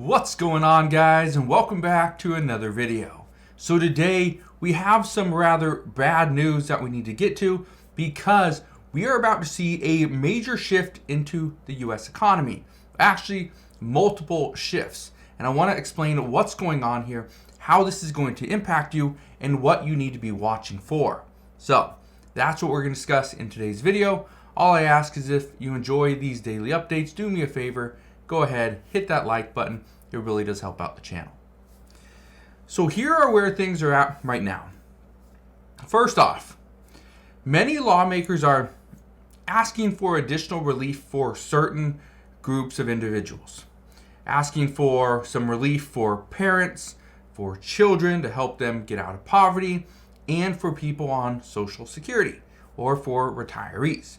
What's going on, guys, and welcome back to another video. So today we have some rather bad news that we need to get to because we are about to see a major shift into the US economy. Actually, multiple shifts. And I want to explain what's going on here, how this is going to impact you, and what you need to be watching for. So that's what we're going to discuss in today's video. All I ask is if you enjoy these daily updates, do me a favor, go ahead, hit that like button. It really does help out the channel. So here are where things are at right now. First off, many lawmakers are asking for additional relief for certain groups of individuals. Asking for some relief for parents, for children to help them get out of poverty, and for people on Social Security or for retirees.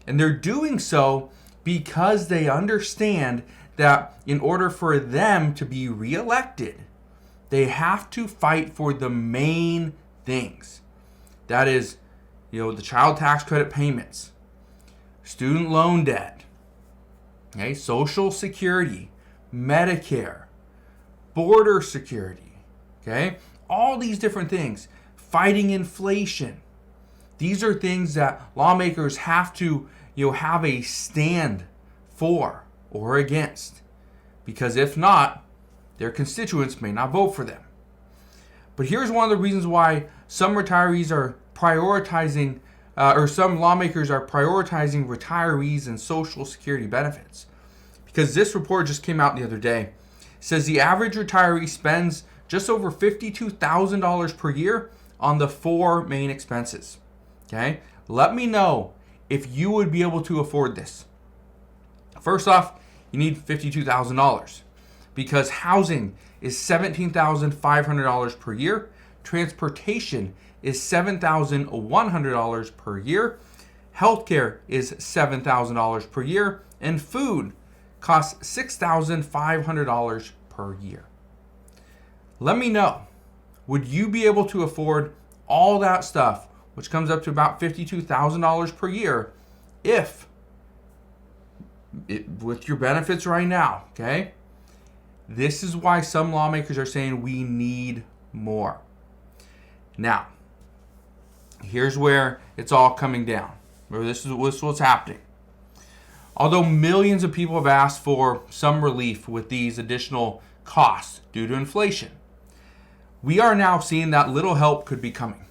And they're doing so because they understand that in order for them to be reelected, they have to fight for the main things. That is, the child tax credit payments, student loan debt, okay, Social Security, Medicare, border security, okay? All these different things, fighting inflation. These are things that lawmakers have to, have a stand for or against, because if not, their constituents may not vote for them. But here's one of the reasons why some retirees are prioritizing, or some lawmakers are prioritizing retirees and Social Security benefits. Because this report just came out the other day. It says the average retiree spends just over $52,000 per year on the four main expenses. Okay? Let me know if you would be able to afford this. First off, you need $52,000 because housing is $17,500 per year, transportation is $7,100 per year, healthcare is $7,000 per year, and food costs $6,500 per year. Let me know, would you be able to afford all that stuff, which comes up to about $52,000 per year, if with your benefits right now, okay? This is why some lawmakers are saying we need more. Now, here's where it's all coming down. This is what's happening. Although millions of people have asked for some relief with these additional costs due to inflation, we are now seeing that little help could be coming.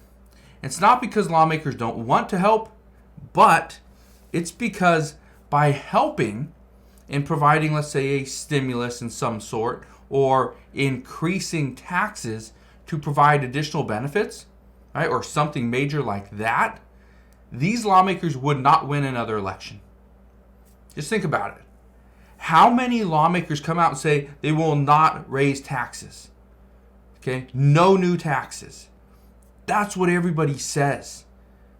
It's not because lawmakers don't want to help, but it's because by helping and providing, let's say, a stimulus in some sort, or increasing taxes to provide additional benefits, right, or something major like that, these lawmakers would not win another election. Just think about it. How many lawmakers come out and say they will not raise taxes? Okay, no new taxes. That's what everybody says,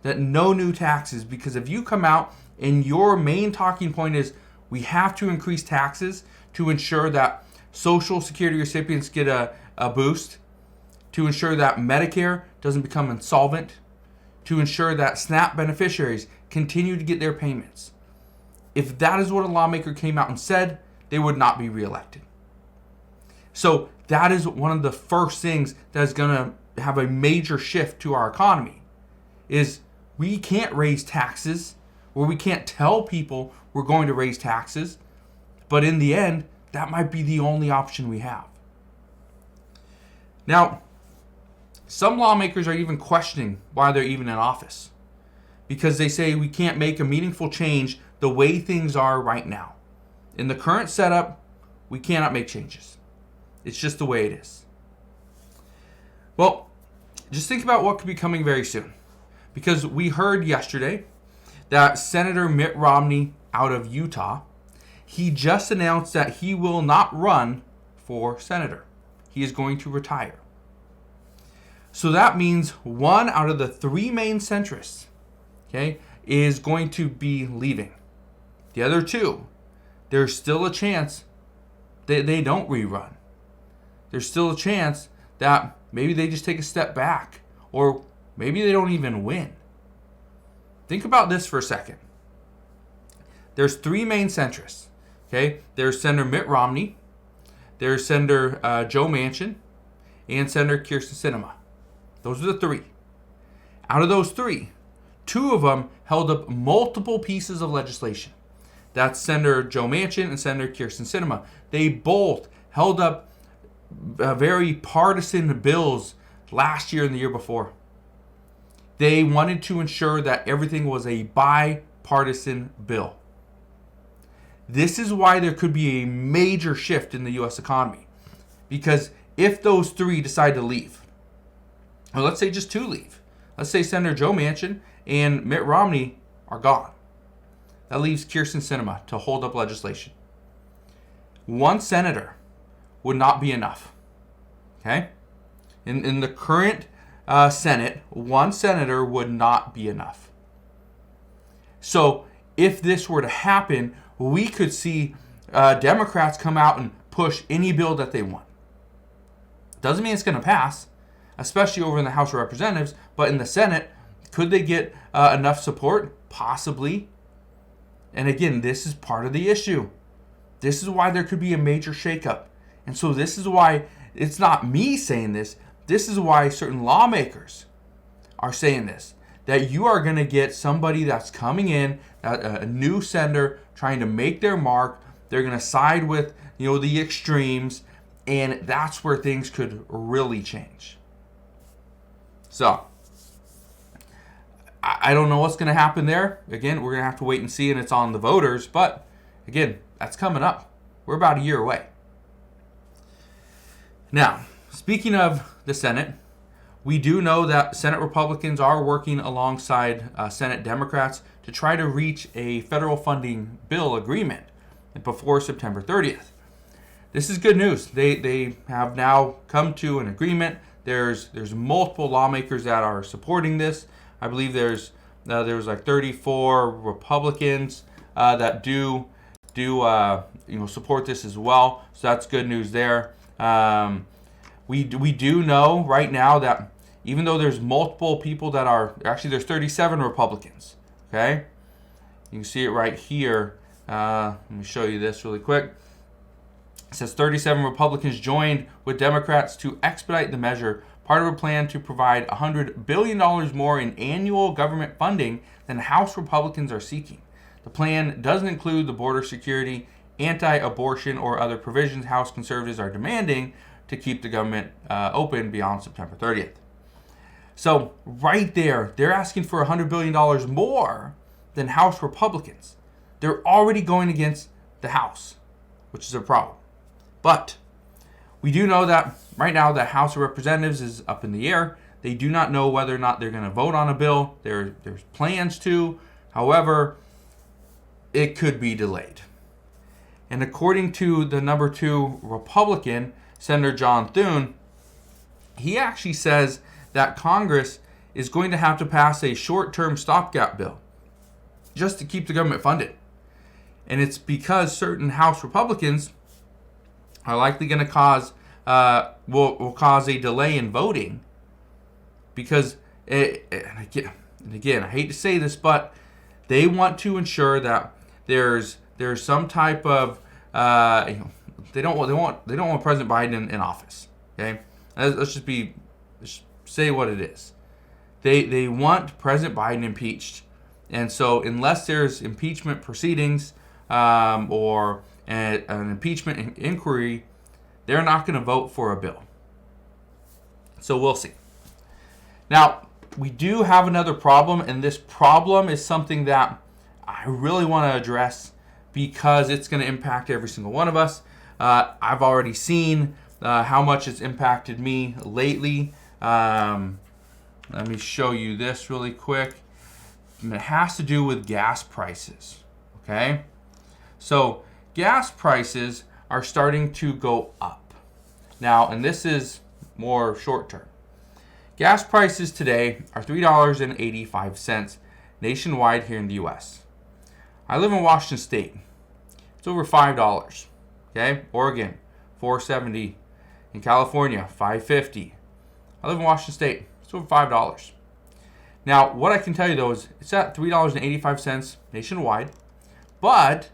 that no new taxes, because if you come out and your main talking point is we have to increase taxes to ensure that Social Security recipients get a boost, to ensure that Medicare doesn't become insolvent, to ensure that SNAP beneficiaries continue to get their payments. If that is what a lawmaker came out and said, they would not be reelected. So that is one of the first things that is going to have a major shift to our economy, is we can't raise taxes, or we can't tell people we're going to raise taxes, but in the end, that might be the only option we have. Now, some lawmakers are even questioning why they're even in office, because they say we can't make a meaningful change the way things are right now. In the current setup, we cannot make changes. It's just the way it is. Well, just think about what could be coming very soon, because we heard yesterday that Senator Mitt Romney out of Utah, he just announced that he will not run for senator. He is going to retire. So that means one out of the three main centrists, okay, is going to be leaving. The other two, there's still a chance that they don't rerun. There's still a chance that maybe they just take a step back, or maybe they don't even win. Think about this for a second. There's three main centrists. Okay, there's Senator Mitt Romney, there's Senator Joe Manchin and Senator Kyrsten Sinema. Those are the three. Out of those three, two of them held up multiple pieces of legislation. That's Senator Joe Manchin and Senator Kyrsten Sinema. They both held up very partisan bills last year and the year before. They wanted to ensure that everything was a bipartisan bill. This is why there could be a major shift in the U.S. economy. Because if those three decide to leave, or let's say just two leave, let's say Senator Joe Manchin and Mitt Romney are gone. That leaves Kyrsten Sinema to hold up legislation. One senator would not be enough. Okay? In the current Senate, one senator would not be enough. So if this were to happen, we could see Democrats come out and push any bill that they want. Doesn't mean it's going to pass, especially over in the House of Representatives, but in the Senate, could they get enough support? Possibly. And again, this is part of the issue. This is why there could be a major shakeup. And so this is why, it's not me saying this, this is why certain lawmakers are saying this. That you are going to get somebody that's coming in, a new senator trying to make their mark. They're going to side with, the extremes, and that's where things could really change. So, I don't know what's going to happen there. Again, we're going to have to wait and see, and it's on the voters. But again, that's coming up. We're about a year away. Now, speaking of the Senate, we do know that Senate Republicans are working alongside Senate Democrats to try to reach a federal funding bill agreement before September 30th. This is good news. They have now come to an agreement. There's multiple lawmakers that are supporting this. I believe there's like 34 Republicans that do support this as well. So that's good news there. We do know right now that even though there's multiple people that are, actually there's 37 Republicans, okay? You can see it right here. Let me show you this really quick. It says 37 Republicans joined with Democrats to expedite the measure, part of a plan to provide $100 billion more in annual government funding than House Republicans are seeking. The plan doesn't include the border security, anti-abortion, or other provisions House conservatives are demanding to keep the government open beyond September 30th. So right there, they're asking for $100 billion more than House Republicans. They're already going against the House, which is a problem. But we do know that right now the House of Representatives is up in the air. They do not know whether or not they're going to vote on a bill. There's plans to. However, it could be delayed. And according to the number 2 Republican, Senator John Thune, he actually says that Congress is going to have to pass a short-term stopgap bill just to keep the government funded. And it's because certain House Republicans are likely going to cause will cause a delay in voting because and again, I hate to say this, but they want to ensure that there's some type of they don't want President Biden in office. Okay, let's just say what it is. They want President Biden impeached, and so unless there's impeachment proceedings or an impeachment inquiry, they're not going to vote for a bill. So we'll see. Now, we do have another problem, and this problem is something that I really want to address because it's going to impact every single one of us. I've already seen how much it's impacted me lately. Let me show you this really quick. And it has to do with gas prices. Okay? So, gas prices are starting to go up. Now, and this is more short term. Gas prices today are $3.85 nationwide here in the U.S. I live in Washington State. It's over $5. Okay? Oregon, $4.70. In California, $5.50. I live in Washington State. It's over $5. Now, what I can tell you though is it's at $3.85 nationwide, but,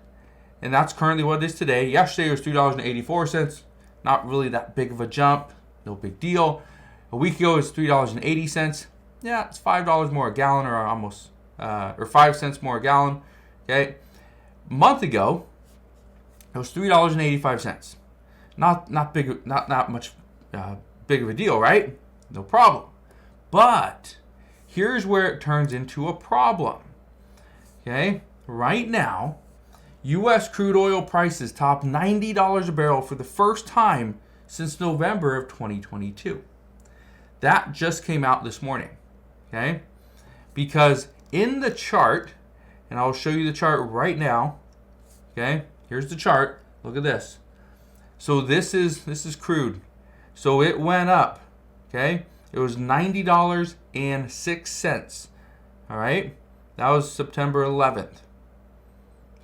and that's currently what it is today. Yesterday it was $3.84. not really that big of a jump, no big deal. A week ago it was $3.80. Yeah, it's $5 more a gallon, or almost, or 5 cents more a gallon. Okay, a month ago it was $3.85. Not much big of a deal, right? No problem. But here's where it turns into a problem. Okay, right now, U.S. crude oil prices top $90 a barrel for the first time since November of 2022. That just came out this morning. Okay, because in the chart, and I'll show you the chart right now. Okay, here's the chart. Look at this. So this is crude. So it went up. Okay, it was $90.06. All right, that was September 11th.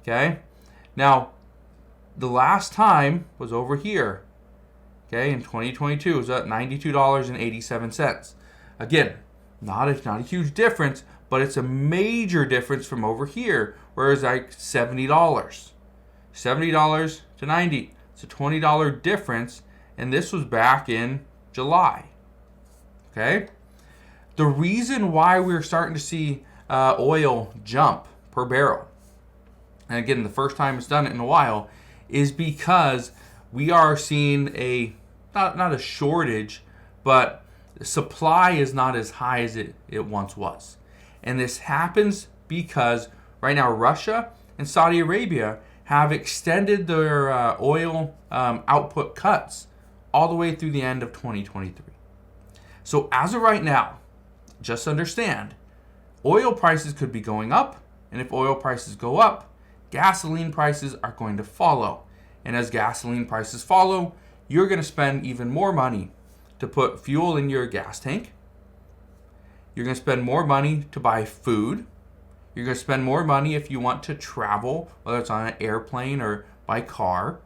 Okay, now the last time was over here. Okay, in 2022, it was at $92.87. Again, not a huge difference, but it's a major difference from over here, where it's like $70. $70 to $90. It's a $20 difference, and this was back in July. Okay? The reason why we're starting to see oil jump per barrel, and again, the first time it's done it in a while, is because we are seeing not a shortage, but supply is not as high as it once was. And this happens because right now Russia and Saudi Arabia have extended their oil output cuts all the way through the end of 2023. So as of right now, just understand, oil prices could be going up, and if oil prices go up, gasoline prices are going to follow. And as gasoline prices follow, you're going to spend even more money to put fuel in your gas tank. You're going to spend more money to buy food. You're going to spend more money if you want to travel, whether it's on an airplane or by car.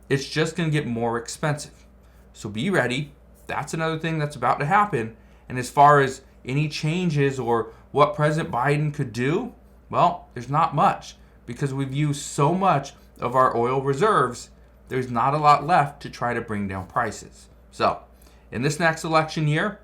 It's just going to get more expensive. So be ready. That's another thing that's about to happen. And as far as any changes or what President Biden could do, well, there's not much, because we've used so much of our oil reserves. There's not a lot left to try to bring down prices. So, in this next election year,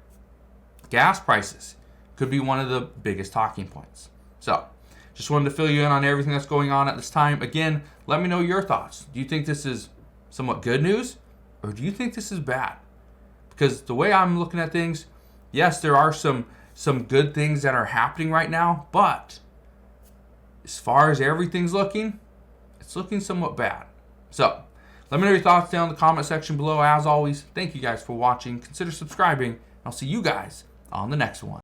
gas prices could be one of the biggest talking points. So, just wanted to fill you in on everything that's going on at this time. Again, let me know your thoughts. Do you think this is somewhat good news, or do you think this is bad? Because the way I'm looking at things, yes, there are some good things that are happening right now, but as far as everything's looking, it's looking somewhat bad. So, let me know your thoughts down in the comment section below. As always, thank you guys for watching. Consider subscribing. I'll see you guys on the next one.